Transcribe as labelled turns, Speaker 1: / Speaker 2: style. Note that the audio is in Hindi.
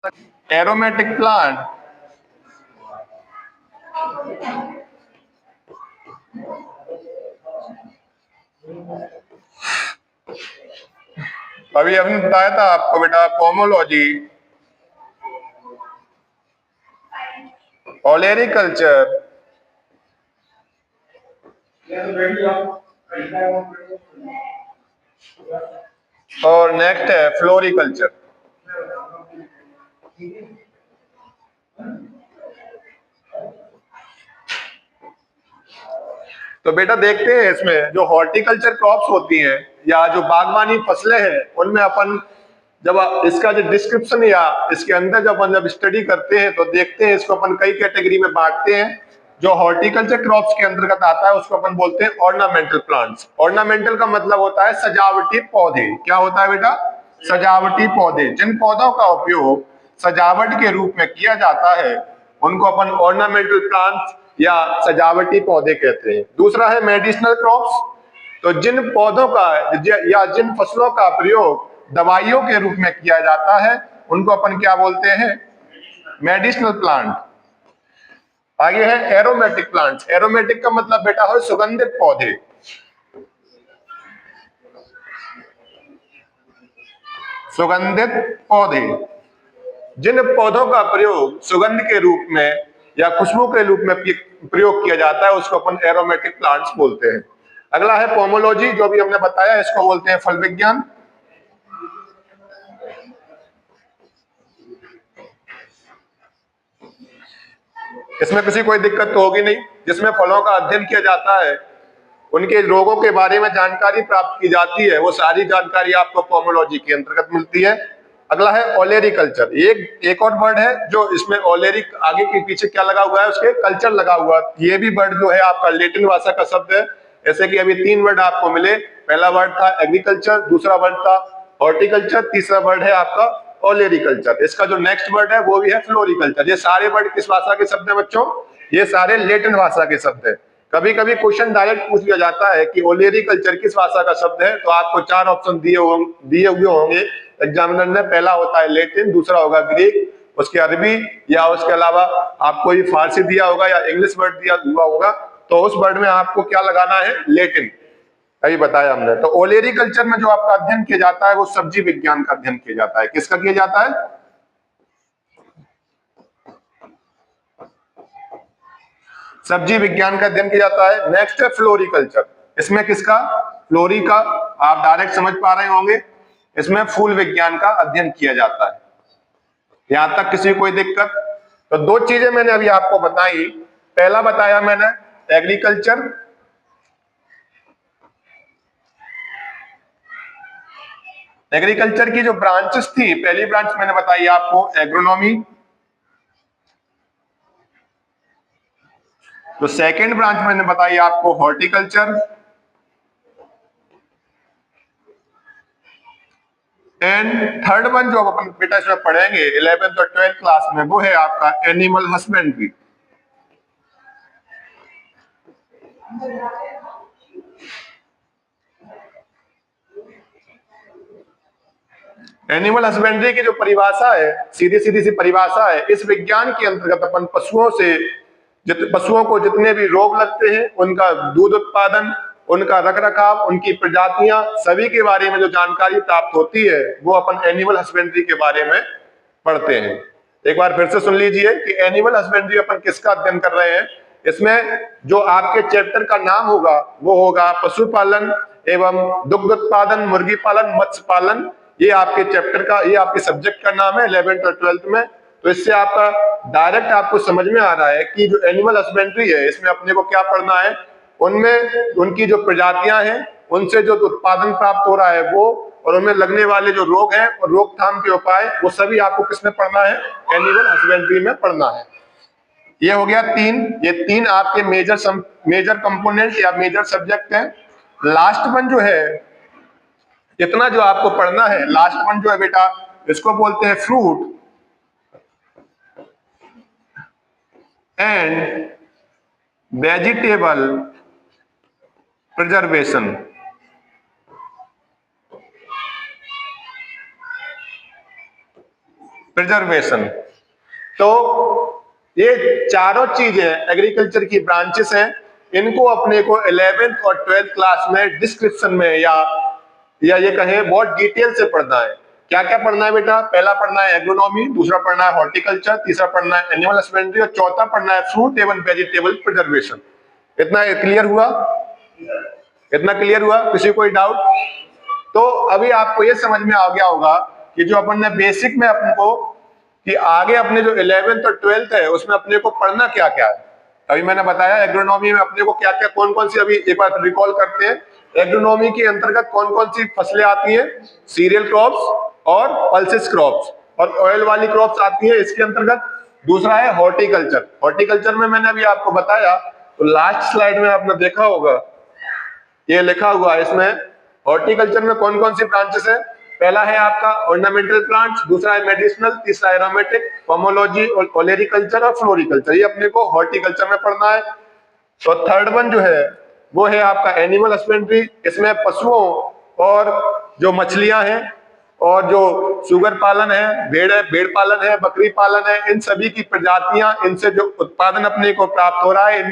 Speaker 1: एरोमेटिक प्लांट अभी हमने बताया था आपको बेटा पोमोलॉजी, ओलेरिकल्चर और नेक्स्ट है फ्लोरिकल्चर। तो बेटा देखते हैं इसमें जो हॉर्टिकल्चर क्रॉप्स होती हैं या जो बागवानी फसलें हैं उनमें अपन जब इसका जो डिस्क्रिप्शन या इसके अंदर जब अपन स्टडी करते हैं तो देखते हैं इसको अपन कई कैटेगरी में बांटते हैं। जो हॉर्टिकल्चर क्रॉप्स के अंतर्गत आता है उसको अपन बोलते हैं ऑर्नामेंटल प्लांट्स। ऑर्नामेंटल का मतलब होता है सजावटी पौधे। क्या होता है बेटा? सजावटी पौधे। जिन पौधों का उपयोग सजावट के रूप में किया जाता है उनको अपन ऑर्नामेंटल प्लांट्स या सजावटी पौधे कहते हैं। दूसरा है मेडिसिनल क्रॉप्स। तो जिन पौधों का या जिन फसलों का प्रयोग दवाइयों के रूप में किया जाता है उनको अपन क्या बोलते हैं? Medicinal plant. आगे है एरोमेटिक प्लांट्स। एरोमेटिक का मतलब बेटा हो सुगंधित पौधे। सुगंधित पौधे, जिन पौधों का प्रयोग सुगंध के रूप में या खुशबू के रूप में प्रयोग किया जाता है उसको अपन एरोमेटिक प्लांट्स बोलते हैं। अगला है पोमोलॉजी, जो भी हमने बताया, इसको बोलते हैं फल विज्ञान। इसमें किसी कोई दिक्कत तो होगी नहीं। जिसमें फलों का अध्ययन किया जाता है, उनके रोगों के बारे में जानकारी प्राप्त की जाती है, वो सारी जानकारी आपको पोमोलॉजी के अंतर्गत मिलती है। अगला है ओलेरिकल्चर। एक और वर्ड है जो इसमें ओलेरिक आगे के पीछे क्या लगा हुआ है, उसके कल्चर लगा हुआ है। ये भी वर्ड जो है आपका लेटिन भाषा का शब्द है। जैसे कि अभी 3 वर्ड आपको मिले। पहला वर्ड था एग्रीकल्चर, दूसरा वर्ड था हॉर्टिकल्चर, तीसरा वर्ड है आपका ओलेरिकल्चर। इसका जो नेक्स्ट वर्ड है वो भी है फ्लोरिकल्चर। ये सारे वर्ड किस भाषा के शब्द है बच्चों? ये सारे लेटिन भाषा के शब्द है। कभी कभी क्वेश्चन डायरेक्ट पूछ लिया जाता है कि ओलेरिकल्चर किस भाषा का शब्द है, तो आपको 4 ऑप्शन दिए हुए होंगे एग्जामिनर ने। पहला होता है लेटिन, दूसरा होगा ग्रीक, उसके अरबी, या उसके अलावा आपको ये फारसी दिया होगा या इंग्लिश वर्ड दिया हुआ होगा। तो उस वर्ड में आपको क्या लगाना है? लेटिन। अभी बताया हमने। तो ओलेरिकल्चर में जो आपका अध्ययन किया जाता है वो सब्जी विज्ञान का अध्ययन किया जाता है। किसका किया जाता है? सब्जी विज्ञान का अध्ययन किया जाता है। नेक्स्ट है फ्लोरिकल्चर। इसमें किसका? फ्लोरी का। आप डायरेक्ट समझ पा रहे होंगे। इसमें फूल विज्ञान का अध्ययन किया जाता है। यहां तक किसी कोई दिक्कत? तो 2 चीजें मैंने अभी आपको बताई। पहला बताया मैंने एग्रीकल्चर, एग्रीकल्चर की जो ब्रांचेस थी, पहली ब्रांच मैंने बताई आपको एग्रोनॉमी। तो सेकंड ब्रांच मैंने बताई आपको हॉर्टिकल्चर। एंड थर्ड वन जो अपन बेटा इसमें पढ़ेंगे 11th और 12th क्लास में, वो है आपका एनिमल हस्बेंड्री। एनिमल हस्बेंड्री की जो परिभाषा है, सीधी सीधी सी परिभाषा है, इस विज्ञान के अंतर्गत अपन पशुओं से पशुओं को जितने भी रोग लगते हैं, उनका दूध उत्पादन, उनका रख रखाव, उनकी प्रजातियां, सभी के बारे में जो जानकारी प्राप्त होती है वो अपन एनिमल हस्बेंड्री के बारे में पढ़ते हैं। एक बार फिर से सुन लीजिए कि एनिमल हस्बेंड्री अपन किसका अध्ययन कर रहे हैं। इसमें जो आपके चैप्टर का नाम होगा वो होगा पशुपालन एवं दुग्ध उत्पादन, मुर्गी पालन, मत्स्य पालन। ये आपके चैप्टर का, ये आपके सब्जेक्ट का नाम है 11th और 12th में। तो इससे आपका डायरेक्ट आपको समझ में आ रहा है कि जो एनिमल हस्बेंड्री है इसमें अपने को क्या पढ़ना है। उनमें उनकी जो प्रजातियां हैं, उनसे जो उत्पादन प्राप्त हो रहा है वो, और उनमें लगने वाले जो रोग हैं और रोकथाम के उपाय, वो सभी आपको किसमें पढ़ना है? एनिमल हस्बेंड्री में पढ़ना है। ये हो गया 3। ये 3 आपके मेजर कंपोनेंट या मेजर सब्जेक्ट हैं। लास्ट वन जो है, इतना जो आपको पढ़ना है, लास्ट वन जो है बेटा, इसको बोलते हैं fruit and vegetable preservation. Preservation. तो ये चारों चीजें एग्रीकल्चर की ब्रांचेस हैं, इनको अपने को 11th और 12th क्लास में डिस्क्रिप्शन में या ये कहें बहुत डिटेल से पढ़ना है। क्या क्या पढ़ना है बेटा? पहला पढ़ना है एग्रोनॉमी, दूसरा पढ़ना है हॉर्टिकल्चर, तीसरा पढ़ना है एनिमल हस्बेंड्री और चौथा पढ़ना है फ्रूट एवं वेजिटेबल प्रिजर्वेशन। इतना क्लियर हुआ? इतना क्लियर हुआ? किसी कोई डाउट? तो अभी आपको ये समझ में आ गया होगा कि जो अपन ने बेसिक में अपन को कि आगे अपने जो 11th और 12th है उसमें अपने को पढ़ना क्या क्या है। अभी मैंने बताया एग्रोनॉमी में अपने को क्या क्या कौन कौन सी, अभी एक बार रिकॉल करते हैं, एग्रोनॉमी के अंतर्गत कौन कौन सी फसलें आती हैं? सीरियल क्रॉप्स और पल्सेस क्रॉप्स और ऑयल वाली क्रॉप्स आती है इसके अंतर्गत। दूसरा है हॉर्टिकल्चर। हॉर्टिकल्चर में मैंने अभी आपको बताया, तो लास्ट स्लाइड में आपने देखा होगा ये लिखा हुआ है इसमें हॉर्टिकल्चर में कौन कौन सी ब्रांचेस है। पहला है आपका ऑर्नामेंटल प्लांट्स, दूसरा है मेडिसिनल, तीसरा एरोमेटिक, पोमोलॉजी और ओलेरिकल्चर और फ्लोरिकल्चर, ये अपने को हॉर्टिकल्चर में पढ़ना है। तो थर्ड वन जो है वो है आपका एनिमल हस्बेंड्री। इसमें पशुओं और जो मछलियां हैं और जो सुगर पालन है, भेड़ पालन है, बकरी पालन है, इन सभी की प्रजातियां, इनसे जो उत्पादन अपने को प्राप्त हो रहा है, इनमें